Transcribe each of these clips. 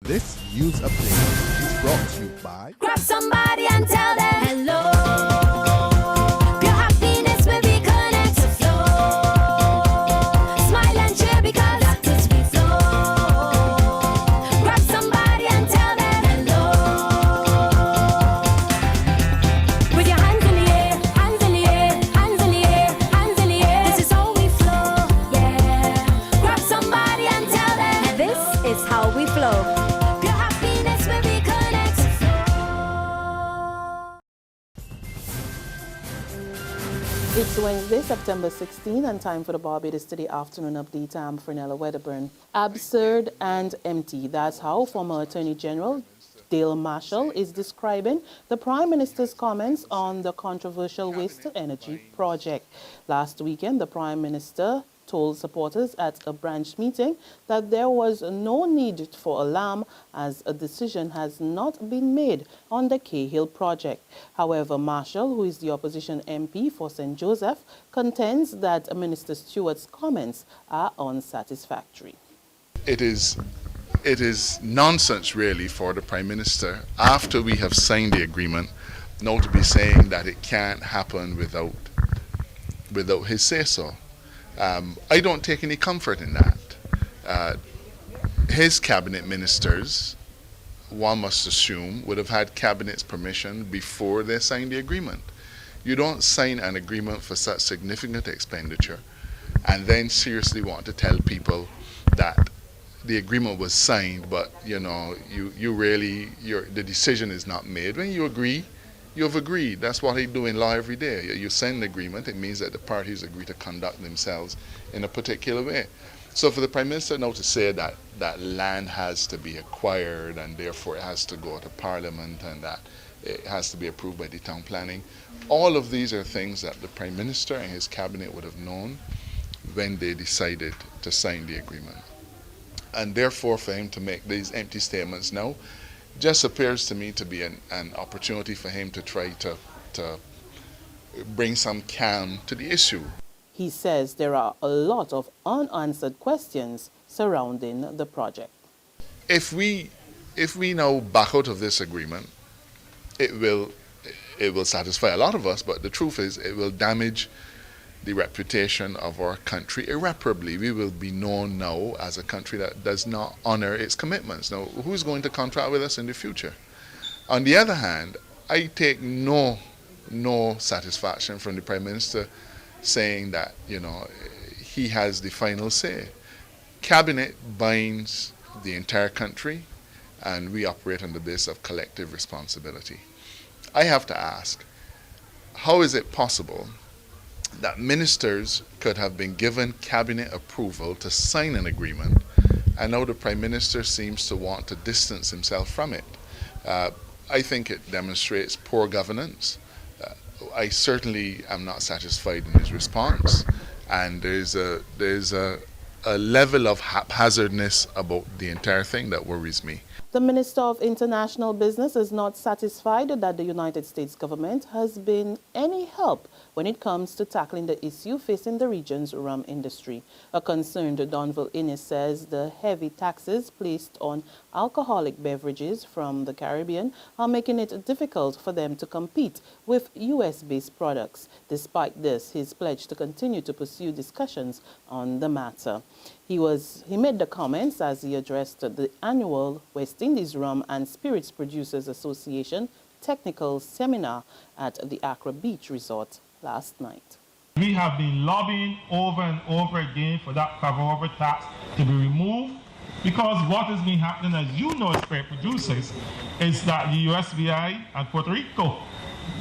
This news update is brought to you by Grab somebody and tell them hello. Pure happiness will be connect to flow. Smile and cheer because that is we flow. Grab somebody and tell them hello. With your hands in the air, hands in the air, hands in the air, hands in the air. This is how we flow, yeah. Grab somebody and tell them this is how we flow. It's Wednesday, September 16, and time for the Barbados Today afternoon update. I'm Fernella Wedderburn. Absurd and empty. That's how former Attorney General Dale Marshall is describing the Prime Minister's comments on the controversial waste-to-energy project. Last weekend, the Prime Minister told supporters at a branch meeting that there was no need for alarm as a decision has not been made on the Cahill project. However, Marshall, who is the opposition MP for St. Joseph, contends that Minister Stewart's comments are unsatisfactory. It is nonsense, really, for the Prime Minister, after we have signed the agreement, now to be saying that it can't happen without his say-so. I don't take any comfort in that. His cabinet ministers, one must assume, would have had cabinet's permission before they signed the agreement. You don't sign an agreement for such significant expenditure and then seriously want to tell people that the agreement was signed, but the decision is not made. When you agree, you've agreed. That's what they do in law every day. You sign an agreement, it means that the parties agree to conduct themselves in a particular way. So for the Prime Minister now to say that land has to be acquired and therefore it has to go to Parliament and that it has to be approved by the town planning, all of these are things that the Prime Minister and his cabinet would have known when they decided to sign the agreement. And therefore for him to make these empty statements now just appears to me to be an opportunity for him to try to bring some calm to the issue. He says there are a lot of unanswered questions surrounding the project. If we now back out of this agreement, it will satisfy a lot of us, but the truth is it will damage the reputation of our country irreparably. We will be known now as a country that does not honor its commitments. Now, who's going to contract with us in the future? On the other hand, I take no satisfaction from the Prime Minister saying that, he has the final say. Cabinet binds the entire country, and we operate on the basis of collective responsibility. I have to ask, how is it possible that ministers could have been given cabinet approval to sign an agreement, and now the Prime Minister seems to want to distance himself from it? I think it demonstrates poor governance. I certainly am not satisfied in his response, and there's a level of haphazardness about the entire thing that worries me. The Minister of International Business is not satisfied that the United States government has been any help when it comes to tackling the issue facing the region's rum industry. A concerned Donville Innes says the heavy taxes placed on alcoholic beverages from the Caribbean are making it difficult for them to compete with U.S.-based products. Despite this, he's pledged to continue to pursue discussions on the matter. He made the comments as he addressed the annual West Indies Rum and Spirits Producers Association technical seminar at the Accra Beach Resort last night. We have been lobbying over and over again for that cover-over tax to be removed, because what has been happening, as you know, spirit producers, is that the USVI and Puerto Rico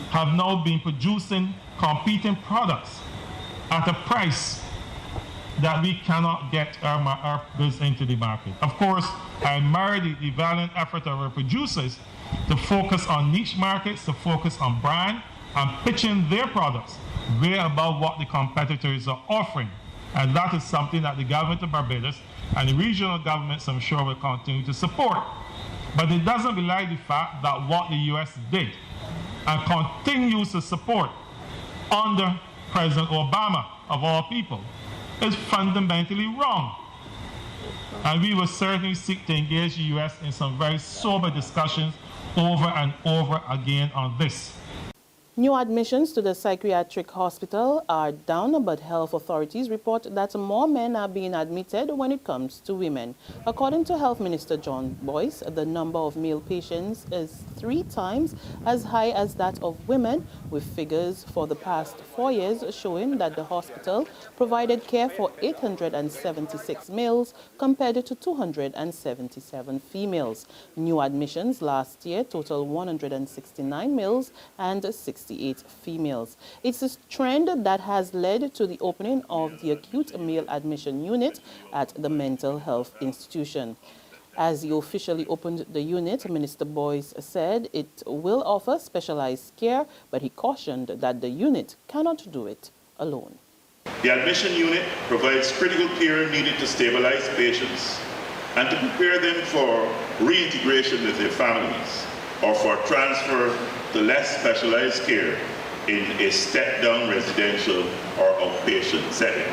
have now been producing competing products at a price that we cannot get our goods into the market. Of course, I admire the valiant effort of our producers to focus on niche markets, to focus on brand, and pitching their products way above what the competitors are offering. And that is something that the government of Barbados and the regional governments, I'm sure, will continue to support. But it doesn't belie the fact that what the U.S. did and continues to support under President Obama, of all people, is fundamentally wrong. And we will certainly seek to engage the U.S. in some very sober discussions over and over again on this. New admissions to the Psychiatric Hospital are down, but health authorities report that more men are being admitted when it comes to women. According to Health Minister John Boyce, the number of male patients is 3 times as high as that of women, with figures for the past 4 years showing that the hospital provided care for 876 males compared to 277 females. New admissions last year total 169 males and 68 females. It's a trend that has led to the opening of the acute male admission unit at the mental health institution. As he officially opened the unit, Minister Boyce said it will offer specialized care, but he cautioned that the unit cannot do it alone. The admission unit provides critical care needed to stabilize patients and to prepare them for reintegration with their families or for transfer to less specialized care in a step-down residential or outpatient setting.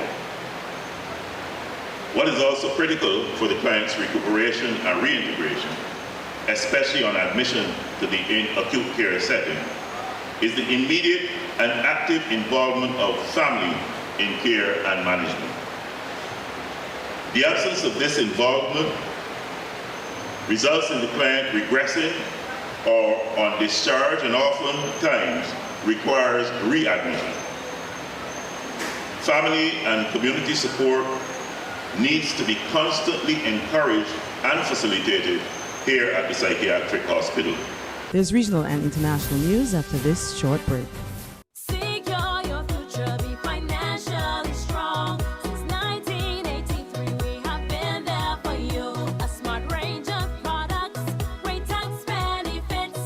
What is also critical for the client's recuperation and reintegration, especially on admission to the acute care setting, is the immediate and active involvement of family in care and management. The absence of this involvement results in the client regressing or on discharge, and oftentimes requires readmission. Family and community support needs to be constantly encouraged and facilitated here at the Psychiatric Hospital. There's regional and international news after this short break. Secure your future, be financially strong. Since 1983, we have been there for you. A smart range of products, great tax benefits.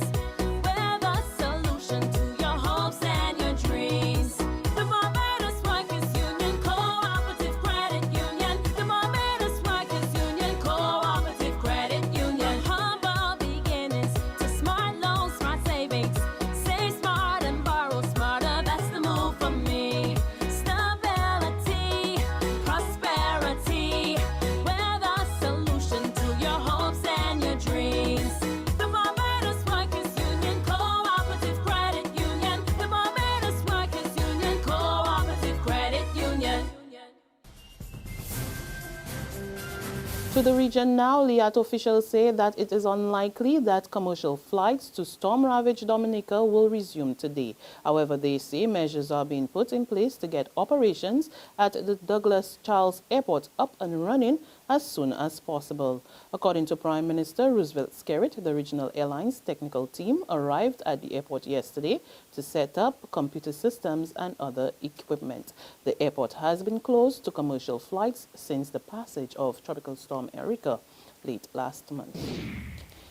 We're the solution to your hopes and your dreams. The Barbados Workers Union Cooperative Credit Union. The Barbados Workers Union Cooperative Credit Union. Humble beginnings to smart loans, smart savings. Save smart and borrow smarter, that's the move for me. Stability, prosperity, we're the solution to your hopes and your dreams. The Barbados Workers Union Cooperative Credit Union. The Barbados Workers Union Cooperative Credit Union. To the region now, LIAT officials say that it is unlikely that commercial flights to storm-ravaged Dominica will resume today. However, they say measures are being put in place to get operations at the Douglas Charles Airport up and running as soon as possible. According to Prime Minister Roosevelt Skerrit, the regional airline's technical team arrived at the airport yesterday to set up computer systems and other equipment. The airport has been closed to commercial flights since the passage of Tropical Storm Erika late last month.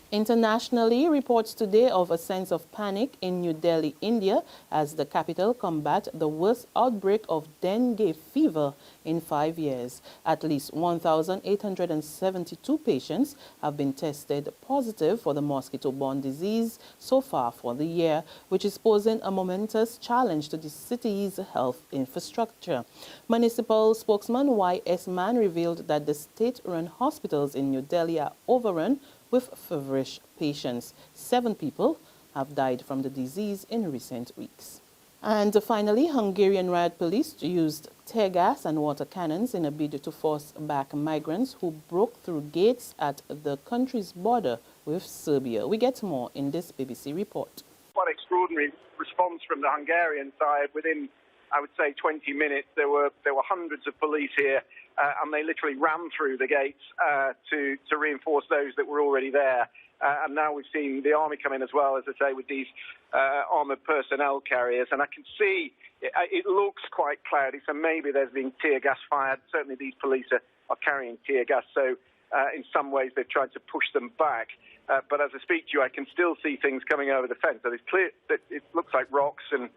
Internationally, reports today of a sense of panic in New Delhi, India, as the capital combats the worst outbreak of dengue fever in 5 years. At least 1,872 patients have been tested positive for the mosquito-borne disease so far for the year, which is posing a momentous challenge to the city's health infrastructure. Municipal spokesman Y.S. Mann revealed that the state-run hospitals in New Delhi are overrun with feverish patients. 7 people have died from the disease in recent weeks. And finally, Hungarian riot police used tear gas and water cannons in a bid to force back migrants who broke through gates at the country's border with Serbia. We get more in this BBC report. Quite extraordinary response from the Hungarian side. Within, I would say, 20 minutes, there were hundreds of police here, and they literally ran through the gates to reinforce those that were already there. And now we've seen the army come in as well, as I say, with these armoured personnel carriers. And I can see it looks quite cloudy, so maybe there's been tear gas fired. Certainly these police are carrying tear gas, so in some ways they've tried to push them back. But as I speak to you, I can still see things coming over the fence. So it's clear that it looks like rocks and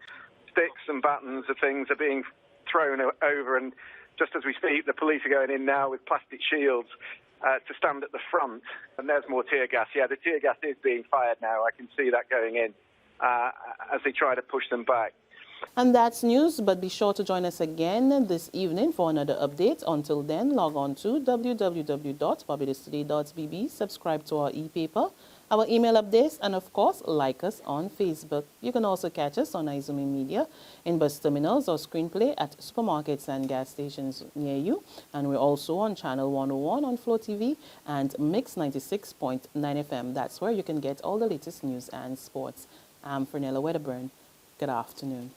sticks and battens of things are being thrown over, and just as we speak, the police are going in now with plastic shields to stand at the front, and there's more tear gas. Yeah, the tear gas is being fired now. I can see that going in as they try to push them back. And that's news, but be sure to join us again this evening for another update. Until then, log on to www.barbadostoday.bb, subscribe to our e-paper, our email updates, and of course, like us on Facebook. You can also catch us on Izumi Media in bus terminals or screenplay at supermarkets and gas stations near you. And we're also on Channel 101 on Flow TV and Mix 96.9 FM. That's where you can get all the latest news and sports. I'm Fernella Wedderburn. Good afternoon.